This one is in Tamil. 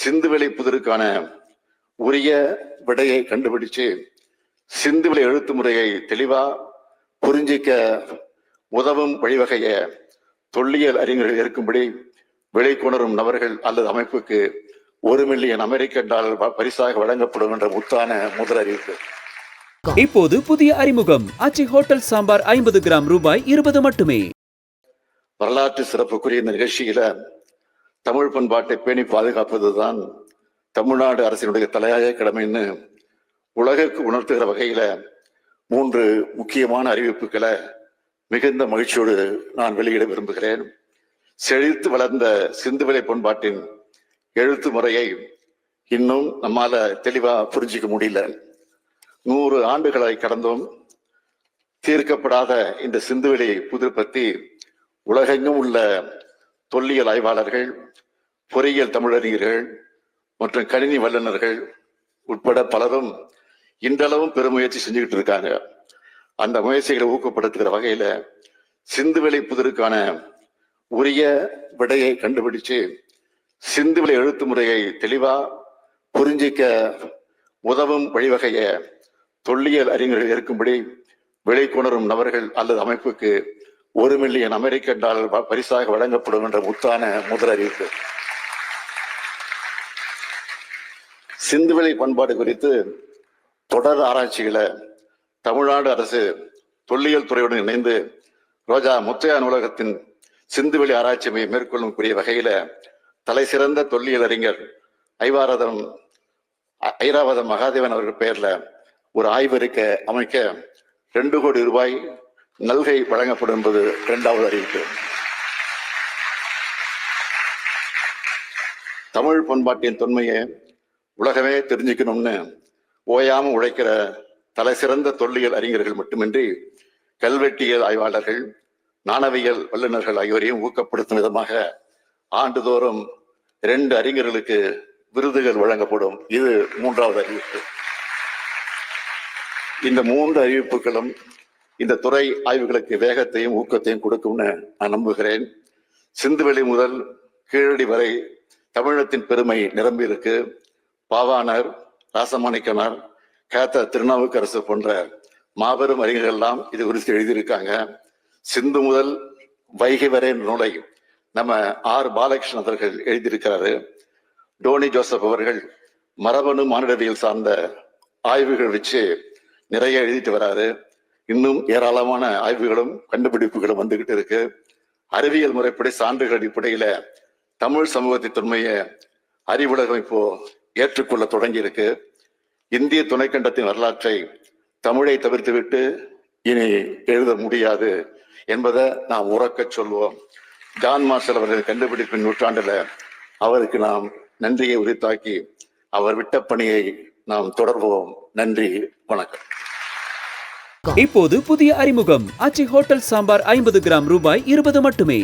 சிந்துவெளி புதிருக்கான உரிய விடையை கண்டுபிடிச்சு சிந்துவெளி எழுத்து முறையை தெளிவா புரிஞ்சிக்க உதவும் வழிவகைய தொல்லியல் அறிஞர்கள் இருக்கும்படி வெளிக்கொணரும் நபர்கள் அல்லது அமைப்புக்கு $1 மில்லியன் அமெரிக்க டாலர் பரிசாக வழங்கப்படும் என்ற முத்தான முதல் அறிவிப்பு. இப்போது புதிய அறிமுகம் ஆச்சி ஹோட்டல் சாம்பார் 50 கிராம் ரூபாய் 20 மட்டுமே. வரலாற்று சிறப்புக்குரிய இந்த நிகழ்ச்சியில தமிழ் பண்பாட்டை பேணி பாதுகாப்பதுதான் தமிழ்நாடு அரசினுடைய தலையாய கடமைன்னு உலகிற்கு உணர்த்துகிற வகையில 3 முக்கியமான அறிவிப்புகளை மிகுந்த மகிழ்ச்சியோடு நான் வெளியிட விரும்புகிறேன். செழித்து வளர்ந்த சிந்துவெளி பண்பாட்டின் எழுத்து முறையை இன்னும் நம்மால தெளிவா புரிஞ்சிக்க முடியல. 100 ஆண்டுகளை கடந்தும் தீர்க்கப்படாத இந்த சிந்துவெளி புதிர் பத்தி உலகெங்கும் உள்ள தொல்லியல் ஆய்வாளர்கள், பொறியியல் தமிழறிஞர்கள் மற்றும் கணினி வல்லுநர்கள் உட்பட பலரும் இன்றளவும் பெருமுயற்சி செஞ்சுக்கிட்டு இருக்காங்க. அந்த முயற்சிகளை ஊக்கப்படுத்துகிற வகையில சிந்துவெளி புதிருக்கான உரிய விடையை கண்டுபிடிச்சு சிந்துவெளி எழுத்து முறையை தெளிவா புரிஞ்சிக்க உதவும் வழிவகைய தொல்லியல் அறிஞர்கள் இருக்கும்படி வெளிக்கொணரும் நபர்கள் அல்லது அமைப்புக்கு $1 மில்லியன் அமெரிக்க டாலர் பரிசாக வழங்கப்படும் என்ற முத்தான முதல் அறிவிப்பு. சிந்துவெளி பண்பாடு குறித்து தொடர் ஆராய்ச்சிகளை தமிழ்நாடு அரசு தொல்லியல் துறையுடன் இணைந்து ரோஜா முத்தையா நூலகத்தின் சிந்துவெளி ஆராய்ச்சி மையம் மேற்கொள்ளும் வகையில தலை சிறந்த தொல்லியல் அறிஞர் ஐராவதம் மகாதேவன் அவர்கள் பெயர்ல ஒரு ஆய்வறிக்கை அமைக்க $2 கோடி நல்கை வழங்கப்படும் என்பது 2வது அறிவிப்பு. தமிழ் பண்பாட்டின் தொன்மையை உலகமே தெரிஞ்சுக்கணும்னு ஓயாம உழைக்கிற தலை சிறந்த தொல்லியல் அறிஞர்கள் மட்டுமின்றி கல்வெட்டியல் ஆய்வாளர்கள், நாணவியல் வல்லுநர்கள் ஆகியோரையும் ஊக்கப்படுத்தும் விதமாக ஆண்டுதோறும் 2 அறிஞர்களுக்கு விருதுகள் வழங்கப்படும். இது 3வது அறிவிப்பு. இந்த 3 அறிவிப்புகளும் இந்த துறை ஆய்வுகளுக்கு வேகத்தையும் ஊக்கத்தையும் கொடுக்கும்னு நான் நம்புகிறேன். சிந்துவெளி முதல் கீழடி வரை தமிழகத்தின் பெருமை நிரம்பி இருக்கு. பாவாணர், ராசமாணிக்கனார், கேத்த திருநாவுக்கரசு போன்ற மாபெரும் அறிஞர்கள் எல்லாம் இது குறித்து எழுதியிருக்காங்க. சிந்து முதல் வைகை வரை நூலை நம்ம பாலகிருஷ்ணன் அவர்கள் எழுதியிருக்கிறாரு. டோனி ஜோசப் அவர்கள் மரபணு மானிடவியல் சார்ந்த ஆய்வுகள் வச்சு நிறைய எழுதிட்டு வராரு. இன்னும் ஏராளமான ஆய்வுகளும் கண்டுபிடிப்புகளும் வந்துகிட்டு இருக்கு. அறிவியல் முறைப்படி சான்றுகள் அடிப்படையில தமிழ் சமூகத்தின் தொன்மையை அறிவுலகம் இப்போ ஏற்றுக்கொள்ள தொடங்கி இருக்கு. இந்திய துணைக்கண்டத்தின் வரலாற்றை தமிழை தவிர்த்துவிட்டு இனி எழுத முடியாது என்பதை நாம் உறக்க சொல்வோம். ஜான் மார்ஷல் அவர்கள் கண்டுபிடிப்பின் நூற்றாண்டுல அவருக்கு நாம் நன்றியை உரித்தாக்கி அவர் விட்ட பணியை நாம் தொடர்வோம். நன்றி, வணக்கம். இப்போது புதிய அறிமுகம் ஆச்சி ஹோட்டல் சாம்பார் 50 கிராம் ரூபாய் 20 மட்டுமே.